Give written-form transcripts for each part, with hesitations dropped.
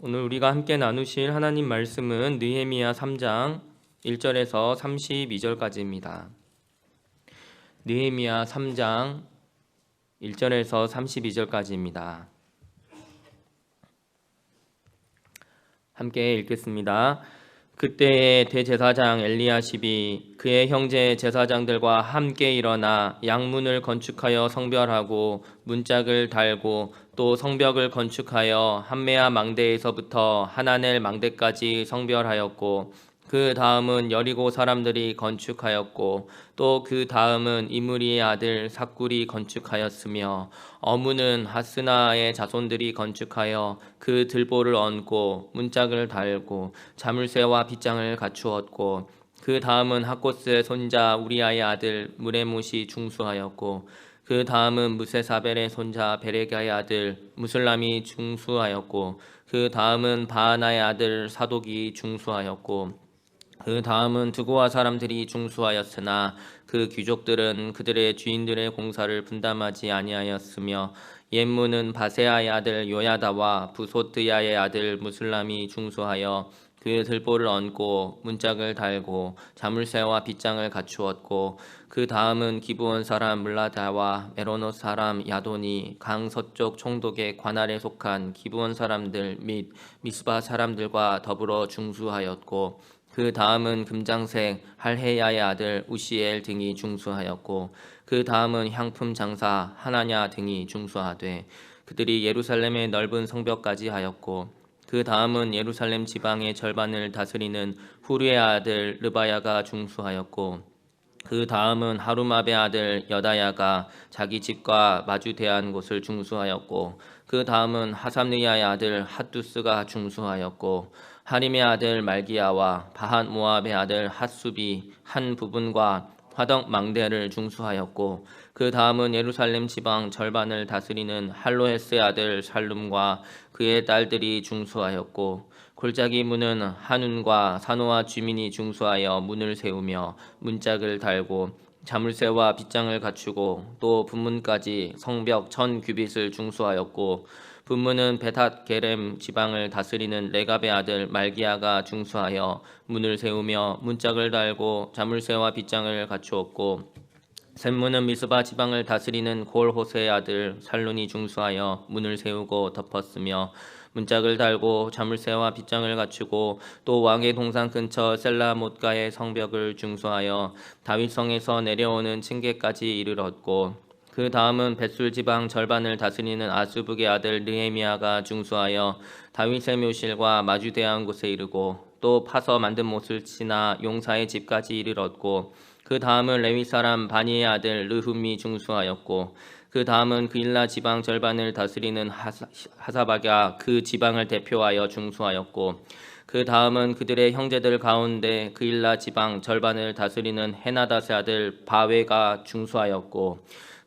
오늘 우리가 함께 나누실 하나님 말씀은 느헤미야 3장 1절에서 32절까지입니다. 느헤미야 3장 1절에서 32절까지입니다. 함께 읽겠습니다. 그때에 대제사장 엘리야십이 그의 형제 제사장들과 함께 일어나 양문을 건축하여 성별하고 문짝을 달고 또 성벽을 건축하여 함메아 망대에서부터 하나넬 망대까지 성별하였고 그 다음은 여리고 사람들이 건축하였고 또 그 다음은 이므리의 아들 삭굴이 건축하였으며 어무는 하스나의 자손들이 건축하여 그 들보를 얹고 문짝을 달고 자물쇠와 빗장을 갖추었고 그 다음은 학고스의 손자 우리아의 아들 무레못이 중수하였고 그 다음은 무세사벨의 손자 베레가의 아들 무슬람이 중수하였고 그 다음은 바하나의 아들 사독이 중수하였고 그 다음은 드고아 사람들이 중수하였으나 그 귀족들은 그들의 주인들의 공사를 분담하지 아니하였으며 옌무는 바세아의 아들 요야다와 부소뜨야의 아들 무슬람이 중수하여 그 들보를 얹고 문짝을 달고 자물쇠와 빗장을 갖추었고 그 다음은 기브온 사람 물라다와 메로노 사람 야돈이 강 서쪽 총독의 관할에 속한 기브온 사람들 및 미스바 사람들과 더불어 중수하였고 그 다음은 금장색 할헤야의 아들 우시엘 등이 중수하였고 그 다음은 향품 장사 하나냐 등이 중수하되 그들이 예루살렘의 넓은 성벽까지 하였고 그 다음은 예루살렘 지방의 절반을 다스리는 후르의 아들 르바야가 중수하였고 그 다음은 하루마베 아들 여다야가 자기 집과 마주대한 곳을 중수하였고 그 다음은 하삼느야의 아들 핫두스가 중수하였고 하림의 아들 말기야와 바핫 모압의 아들 핫수비 한 부분과 화덕 망대를 중수하였고 그 다음은 예루살렘 지방 절반을 다스리는 할로헤스의 아들 살룸과 그의 딸들이 중수하였고 골짜기 문은 한운과 사노아 주민이 중수하여 문을 세우며 문짝을 달고 자물쇠와 빗장을 갖추고 또 분문까지 성벽 1000규빗을 중수하였고 분문은 베닷 게렘 지방을 다스리는 레갑의 아들 말기야가 중수하여 문을 세우며 문짝을 달고 자물쇠와 빗장을 갖추었고 샘문은 미스바 지방을 다스리는 골호세의 아들 살룬이 중수하여 문을 세우고 덮었으며 문짝을 달고 자물쇠와 빗장을 갖추고 또 왕의 동산 근처 셀라못가의 성벽을 중수하여 다윗성에서 내려오는 층계까지 이르렀고 그 다음은 벳술 지방 절반을 다스리는 아스북의 아들 느헤미야가 중수하여 다윗의 묘실과 마주대한 곳에 이르고 또 파서 만든 못을 치나 용사의 집까지 이르렀고 그 다음은 레위 사람 바니의 아들 르훔이 중수하였고 그 다음은 그일라 지방 절반을 다스리는 하사바가 그 지방을 대표하여 중수하였고 그 다음은 그들의 형제들 가운데 그일라 지방 절반을 다스리는 헤나닷의 아들 바웨가 중수하였고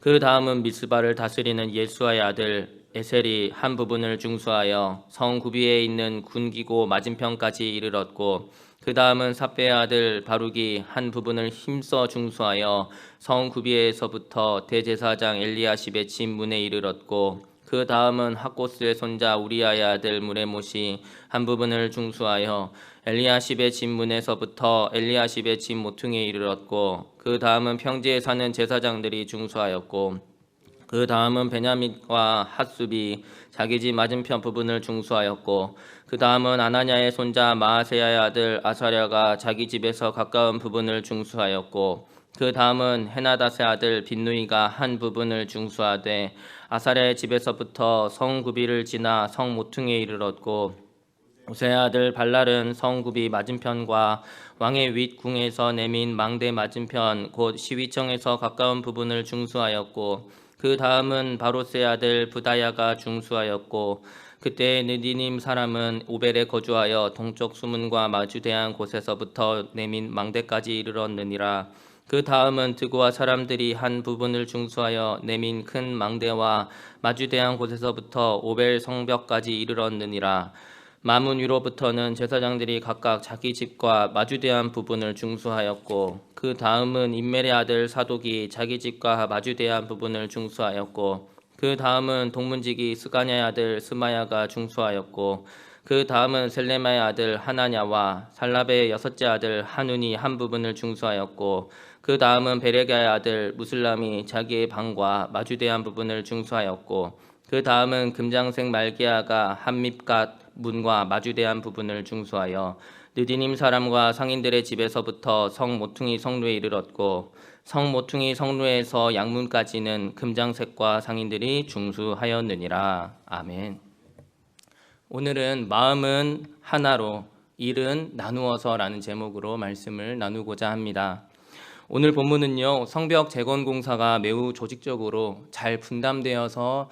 그 다음은 미스바를 다스리는 예수아의 아들 에셀이 한 부분을 중수하여 성 구비에 있는 군기고 맞은편까지 이르렀고 그 다음은 삽베의 아들 바룩이 한 부분을 힘써 중수하여 성 구비에서부터 대제사장 엘리야십의 집 문에 이르렀고 그 다음은 학고스의 손자 우리아의 아들 무레못이 한 부분을 중수하여 엘리야십의 집 문에서부터 엘리야십의 집 모퉁이에 이르렀고 그 다음은 평지에 사는 제사장들이 중수하였고 그 다음은 베냐민과 핫수비 자기 집 맞은편 부분을 중수하였고 그 다음은 아나냐의 손자 마아세야의 아들 아사랴가 자기 집에서 가까운 부분을 중수하였고 그 다음은 헤나닷의 아들 빈누이가 한 부분을 중수하되 아사랴의 집에서부터 성 구비를 지나 성 모퉁이에 이르렀고 우세의 아들 발랄은 성 구비 맞은편과 왕의 윗궁에서 내민 망대 맞은편 곧 시위청에서 가까운 부분을 중수하였고 그 다음은 바로스의 아들 부다야가 중수하였고 그때 느디님 사람은 오벨에 거주하여 동쪽 수문과 마주대한 곳에서부터 내민 망대까지 이르렀느니라. 그 다음은 드고아 사람들이 한 부분을 중수하여 내민 큰 망대와 마주대한 곳에서부터 오벨 성벽까지 이르렀느니라. 마문 위로부터는 제사장들이 각각 자기 집과 마주대한 부분을 중수하였고 그 다음은 임멜의 아들 사독이 자기 집과 마주대한 부분을 중수하였고 그 다음은 동문지기 스가냐의 아들 스마야가 중수하였고 그 다음은 셀레마의 아들 하나냐와 살라베의 여섯째 아들 하눈이 한 부분을 중수하였고, 그 다음은 베레가의 아들 무슬람이 자기의 방과 마주대한 부분을 중수하였고, 그 다음은 금장색 말기야가 한밉갓 문과 마주대한 부분을 중수하여 느디님 사람과 상인들의 집에서부터 성 모퉁이 성루에 이르렀고, 성 모퉁이 성루에서 양문까지는 금장색과 상인들이 중수하였느니라. 아멘. 오늘은 마음은 하나로 일은 나누어서라는 제목으로 말씀을 나누고자 합니다. 오늘 본문은요, 성벽 재건 공사가 매우 조직적으로 잘 분담되어서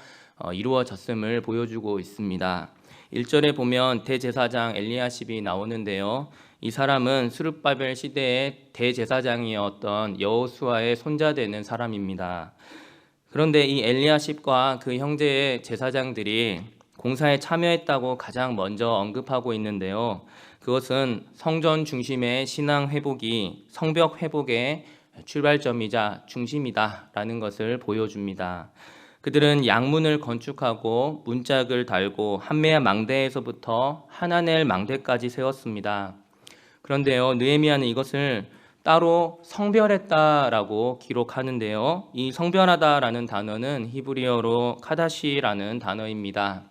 이루어졌음을 보여주고 있습니다. 1절에 보면 대제사장 엘리야십이 나오는데요. 이 사람은 스룹바벨 시대의 대제사장이었던 여호수아의 손자 되는 사람입니다. 그런데 이 엘리야십과 그 형제의 제사장들이 공사에 참여했다고 가장 먼저 언급하고 있는데요. 그것은 성전 중심의 신앙 회복이 성벽 회복의 출발점이자 중심이다라는 것을 보여줍니다. 그들은 양문을 건축하고 문짝을 달고 한메아 망대에서부터 하나넬 망대까지 세웠습니다. 그런데요, 느헤미야는 이것을 따로 성별했다라고 기록하는데요. 이 성별하다라는 단어는 히브리어로 카다시라는 단어입니다.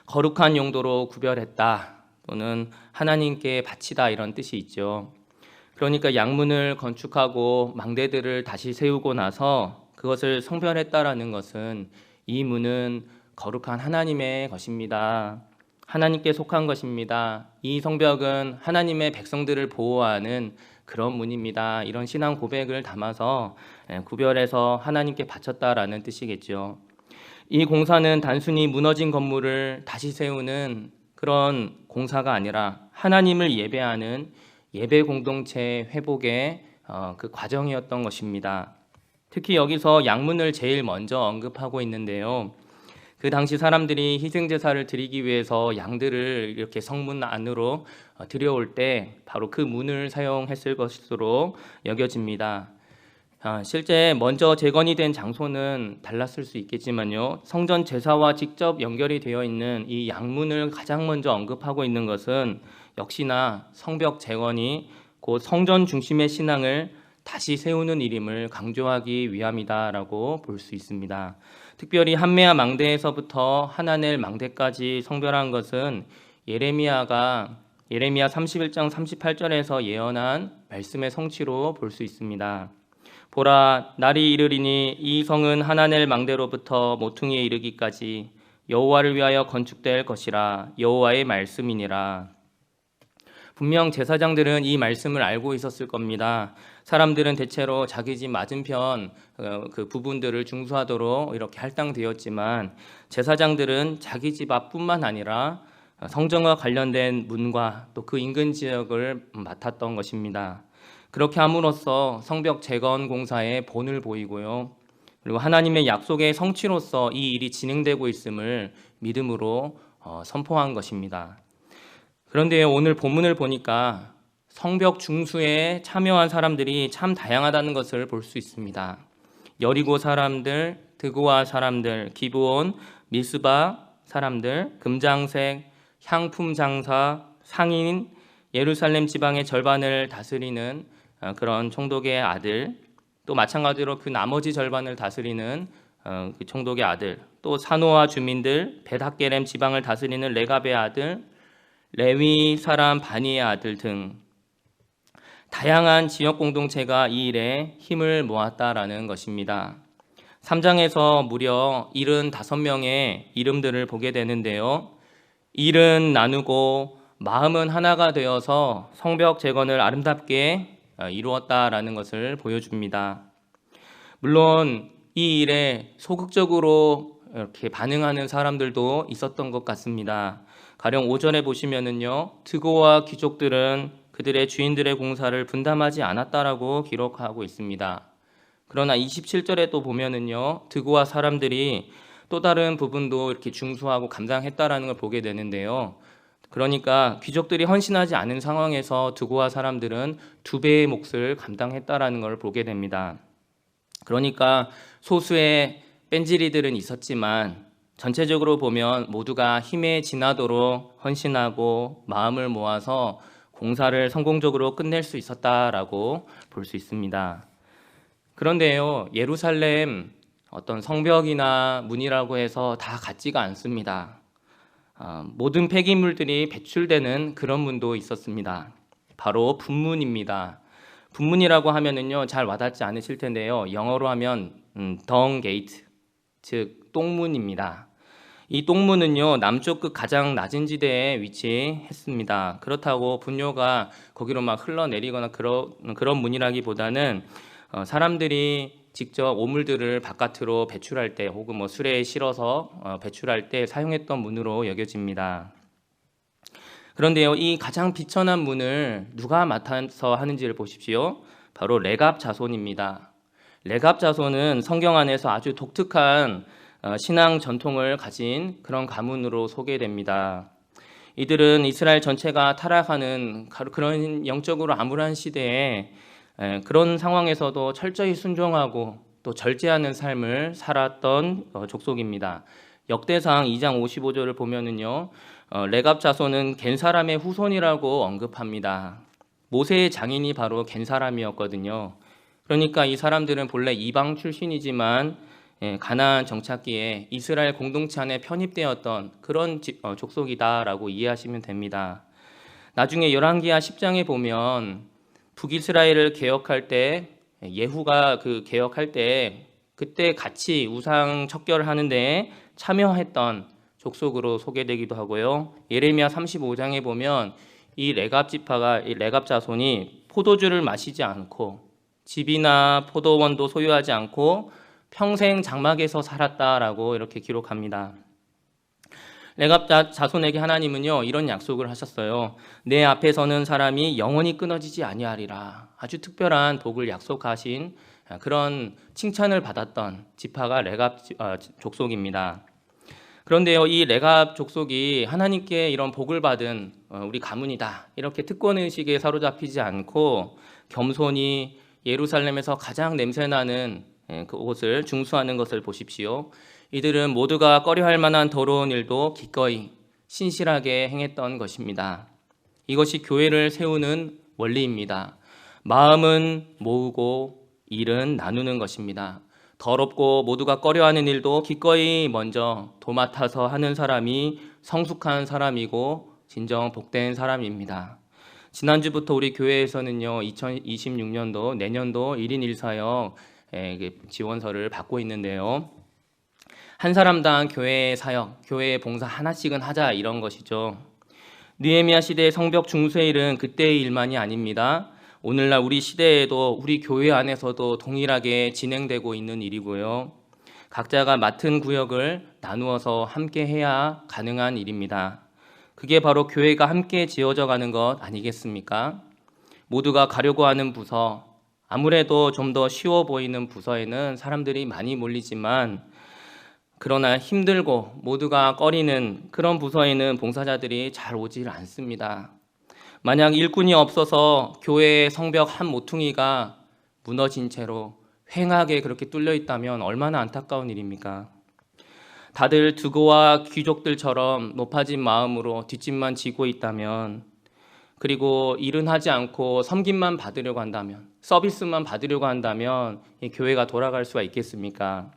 거룩한 용도로 구별했다 또는 하나님께 바치다 이런 뜻이 있죠. 그러니까 양문을 건축하고 망대들을 다시 세우고 나서 그것을 성별했다라는 것은 이 문은 거룩한 하나님의 것입니다. 하나님께 속한 것입니다. 이 성벽은 하나님의 백성들을 보호하는 그런 문입니다. 이런 신앙 고백을 담아서 구별해서 하나님께 바쳤다라는 뜻이겠죠. 이 공사는 단순히 무너진 건물을 다시 세우는 그런 공사가 아니라 하나님을 예배하는 예배 공동체 회복의 그 과정이었던 것입니다. 특히 여기서 양문을 제일 먼저 언급하고 있는데요. 그 당시 사람들이 희생제사를 드리기 위해서 양들을 이렇게 성문 안으로 들여올 때 바로 그 문을 사용했을 것으로 여겨집니다. 실제 먼저 재건이 된 장소는 달랐을 수 있겠지만요. 성전 제사와 직접 연결이 되어 있는 이 양문을 가장 먼저 언급하고 있는 것은 역시나 성벽 재건이 곧 성전 중심의 신앙을 다시 세우는 일임을 강조하기 위함이다라고 볼 수 있습니다. 특별히 한메아 망대에서부터 하나넬 망대까지 성별한 것은 예레미야 31장 38절에서 예언한 말씀의 성취로 볼 수 있습니다. 보라, 날이 이르리니 이 성은 하나넬 망대로부터 모퉁이에 이르기까지 여호와를 위하여 건축될 것이라. 여호와의 말씀이니라. 분명 제사장들은 이 말씀을 알고 있었을 겁니다. 사람들은 대체로 자기 집 맞은편 그 부분들을 중수하도록 이렇게 할당되었지만 제사장들은 자기 집 앞뿐만 아니라 성전과 관련된 문과 또 그 인근 지역을 맡았던 것입니다. 그렇게 함으로써 성벽 재건 공사의 본을 보이고요. 그리고 하나님의 약속의 성취로서 이 일이 진행되고 있음을 믿음으로 선포한 것입니다. 그런데 오늘 본문을 보니까 성벽 중수에 참여한 사람들이 참 다양하다는 것을 볼 수 있습니다. 여리고 사람들, 드고아 사람들, 기브온, 미스바 사람들, 금장색, 향품 장사, 상인, 예루살렘 지방의 절반을 다스리는 그런 총독의 아들, 또 마찬가지로 그 나머지 절반을 다스리는 그 총독의 아들, 또 사노아 주민들, 벳학게렘 지방을 다스리는 레갑의 아들, 레위 사람 바니의 아들 등 다양한 지역 공동체가 이 일에 힘을 모았다라는 것입니다. 3장에서 무려 75명의 이름들을 보게 되는데요. 일은 나누고 마음은 하나가 되어서 성벽 재건을 아름답게 이루었다라는 것을 보여줍니다. 물론 이 일에 소극적으로 이렇게 반응하는 사람들도 있었던 것 같습니다. 가령 5절에 보시면은요, 드고와 귀족들은 그들의 주인들의 공사를 분담하지 않았다라고 기록하고 있습니다. 그러나 27절에 또 보면은요, 드고와 사람들이 또 다른 부분도 이렇게 중수하고 감당했다라는 걸 보게 되는데요. 그러니까 귀족들이 헌신하지 않은 상황에서 드고아 사람들은 2배의 몫을 감당했다라는 걸 보게 됩니다. 그러니까 소수의 뺀질이들은 있었지만 전체적으로 보면 모두가 힘에 지나도록 헌신하고 마음을 모아서 공사를 성공적으로 끝낼 수 있었다라고 볼 수 있습니다. 그런데요, 예루살렘 어떤 성벽이나 문이라고 해서 다 같지가 않습니다. 모든 폐기물들이 배출되는 그런 문도 있었습니다. 바로 분문입니다. 분문이라고 하면은요, 잘 와닿지 않으실 텐데요, 영어로 하면 덩 게이트, 즉 똥문입니다. 이 똥문은요, 남쪽 끝 가장 낮은 지대에 위치했습니다. 그렇다고 분뇨가 거기로 막 흘러내리거나 그런 문이라기보다는 사람들이 직접 오물들을 바깥으로 배출할 때 혹은 뭐 수레에 실어서 배출할 때 사용했던 문으로 여겨집니다. 그런데요, 이 가장 비천한 문을 누가 맡아서 하는지를 보십시오. 바로 레갑 자손입니다. 레갑 자손은 성경 안에서 아주 독특한 신앙 전통을 가진 그런 가문으로 소개됩니다. 이들은 이스라엘 전체가 타락하는 그런 영적으로 암울한 시대에 그런 상황에서도 철저히 순종하고 또 절제하는 삶을 살았던 족속입니다. 역대상 2장 55절을 보면은요, 레갑 자손은 겐 사람의 후손이라고 언급합니다. 모세의 장인이 바로 겐 사람이었거든요. 그러니까 이 사람들은 본래 이방 출신이지만 가나안 정착기에 이스라엘 공동체 안에 편입되었던 그런 족속이다라고 이해하시면 됩니다. 나중에 열왕기하 10장에 보면 북이스라엘을 개혁할 때 예후가 그 개혁할 때 그때 같이 우상 척결을 하는데 참여했던 족속으로 소개되기도 하고요. 예레미야 35장에 보면 이 레갑 지파가 이 레갑 자손이 포도주를 마시지 않고 집이나 포도원도 소유하지 않고 평생 장막에서 살았다라고 이렇게 기록합니다. 레갑 자손에게 하나님은요, 이런 약속을 하셨어요. 내 앞에 서는 사람이 영원히 끊어지지 아니하리라. 아주 특별한 복을 약속하신 그런 칭찬을 받았던 지파가 레갑 족속입니다. 그런데요, 이 레갑 족속이 하나님께 이런 복을 받은 우리 가문이다, 이렇게 특권의식에 사로잡히지 않고 겸손히 예루살렘에서 가장 냄새나는 그곳을 중수하는 것을 보십시오. 이들은 모두가 꺼려할 만한 더러운 일도 기꺼이 신실하게 행했던 것입니다. 이것이 교회를 세우는 원리입니다. 마음은 모으고 일은 나누는 것입니다. 더럽고 모두가 꺼려하는 일도 기꺼이 먼저 도맡아서 하는 사람이 성숙한 사람이고 진정 복된 사람입니다. 지난주부터 우리 교회에서는요, 2026년도 내년도 1인 1사역 지원서를 받고 있는데요. 한 사람당 교회의 사역, 교회의 봉사 하나씩은 하자, 이런 것이죠. 느헤미야 시대의 성벽 중수의 일은 그때의 일만이 아닙니다. 오늘날 우리 시대에도 우리 교회 안에서도 동일하게 진행되고 있는 일이고요. 각자가 맡은 구역을 나누어서 함께 해야 가능한 일입니다. 그게 바로 교회가 함께 지어져 가는 것 아니겠습니까? 모두가 가려고 하는 부서, 아무래도 좀 더 쉬워 보이는 부서에는 사람들이 많이 몰리지만 그러나 힘들고 모두가 꺼리는 그런 부서에는 봉사자들이 잘 오질 않습니다. 만약 일꾼이 없어서 교회의 성벽 한 모퉁이가 무너진 채로 휑하게 그렇게 뚫려 있다면 얼마나 안타까운 일입니까? 다들 두고와 귀족들처럼 높아진 마음으로 뒷짐만 지고 있다면, 그리고 일은 하지 않고 섬김만 받으려고 한다면, 서비스만 받으려고 한다면 이 교회가 돌아갈 수가 있겠습니까?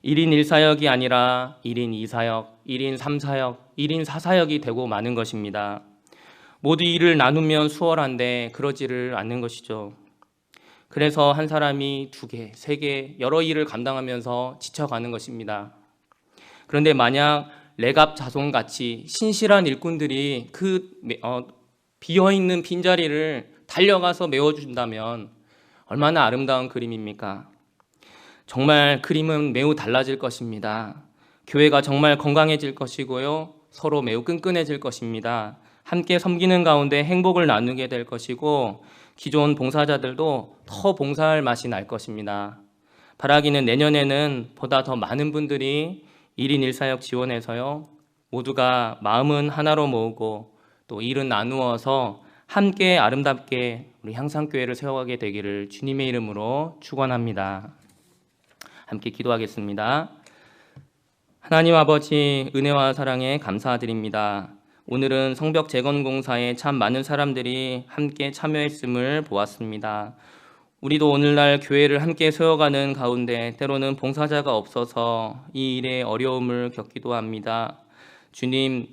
1인 1사역이 아니라 1인 2사역, 1인 3사역, 1인 4사역이 되고 마는 것입니다. 모두 일을 나누면 수월한데 그러지를 않는 것이죠. 그래서 한 사람이 2개, 3개 여러 일을 감당하면서 지쳐가는 것입니다. 그런데 만약 레갑 자손같이 신실한 일꾼들이 그 비어있는 빈자리를 달려가서 메워준다면 얼마나 아름다운 그림입니까? 정말 그림은 매우 달라질 것입니다. 교회가 정말 건강해질 것이고요, 서로 매우 끈끈해질 것입니다. 함께 섬기는 가운데 행복을 나누게 될 것이고 기존 봉사자들도 더 봉사할 맛이 날 것입니다. 바라기는 내년에는 보다 더 많은 분들이 1인 1사역 지원해서요, 모두가 마음은 하나로 모으고 또 일은 나누어서 함께 아름답게 우리 향상교회를 세워가게 되기를 주님의 이름으로 축원합니다. 함께 기도하겠습니다. 하나님 아버지, 은혜와 사랑에 감사드립니다. 오늘은 성벽 재건 공사에 참 많은 사람들이 함께 참여했음을 보았습니다. 우리도 오늘날 교회를 함께 세워가는 가운데 때로는 봉사자가 없어서 이 일에 어려움을 겪기도 합니다. 주님,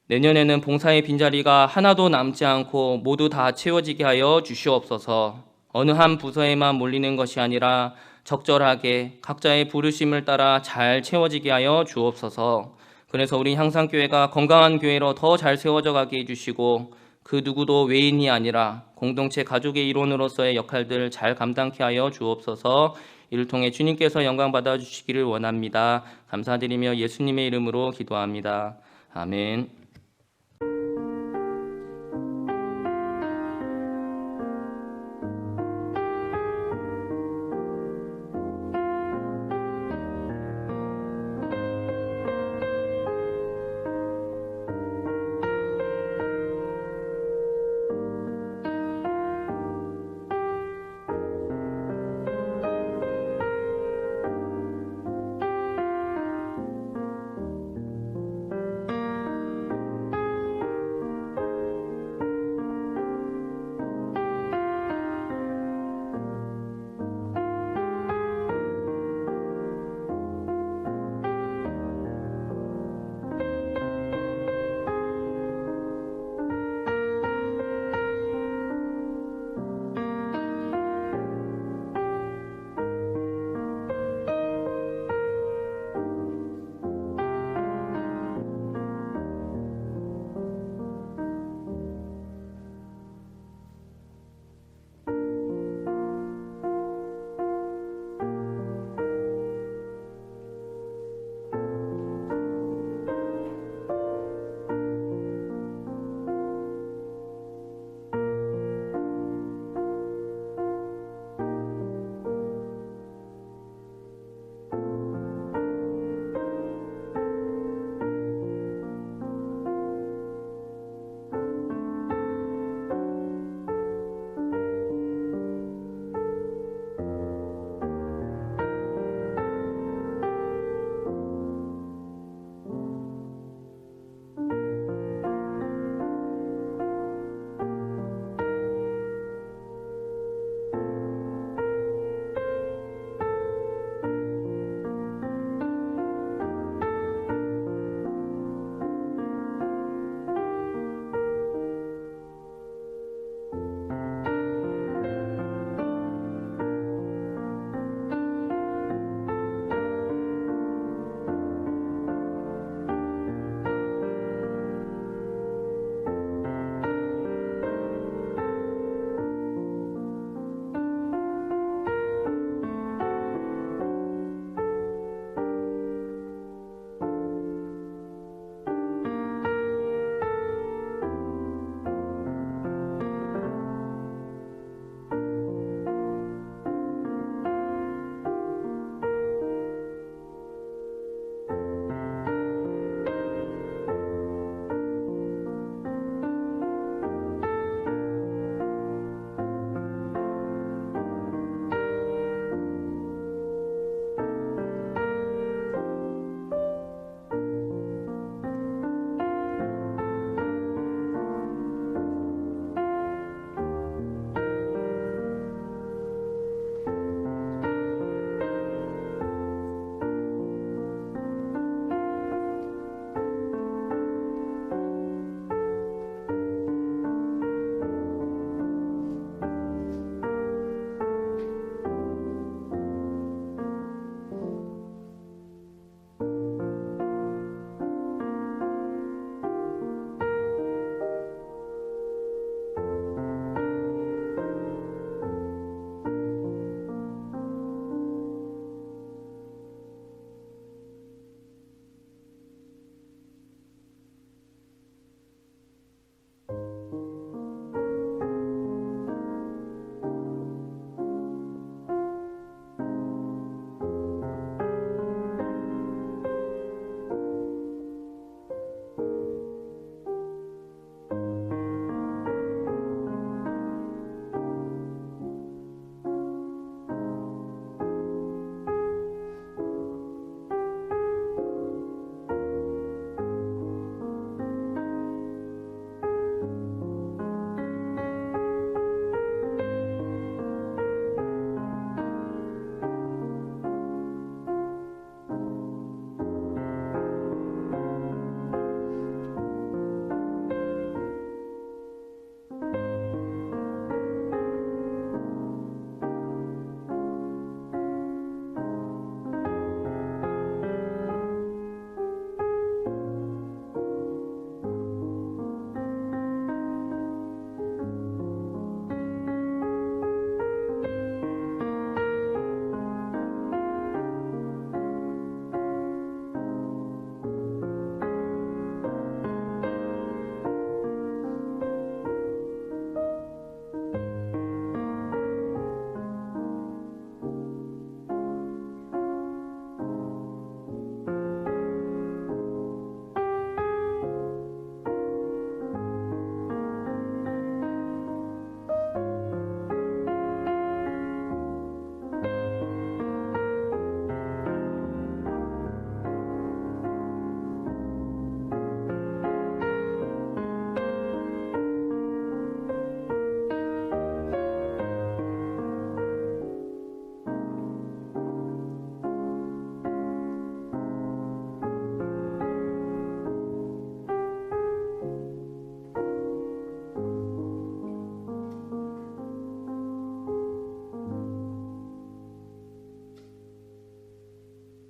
내년에는 봉사의 빈자리가 하나도 남지 않고 모두 다 채워지게 하여 주시옵소서. 어느 한 부서에만 몰리는 것이 아니라 적절하게 각자의 부르심을 따라 잘 채워지게 하여 주옵소서. 그래서 우리 향상교회가 건강한 교회로 더 잘 세워져 가게 해주시고 그 누구도 외인이 아니라 공동체 가족의 일원으로서의 역할들 잘 감당케 하여 주옵소서. 이를 통해 주님께서 영광 받아 주시기를 원합니다. 감사드리며 예수님의 이름으로 기도합니다. 아멘.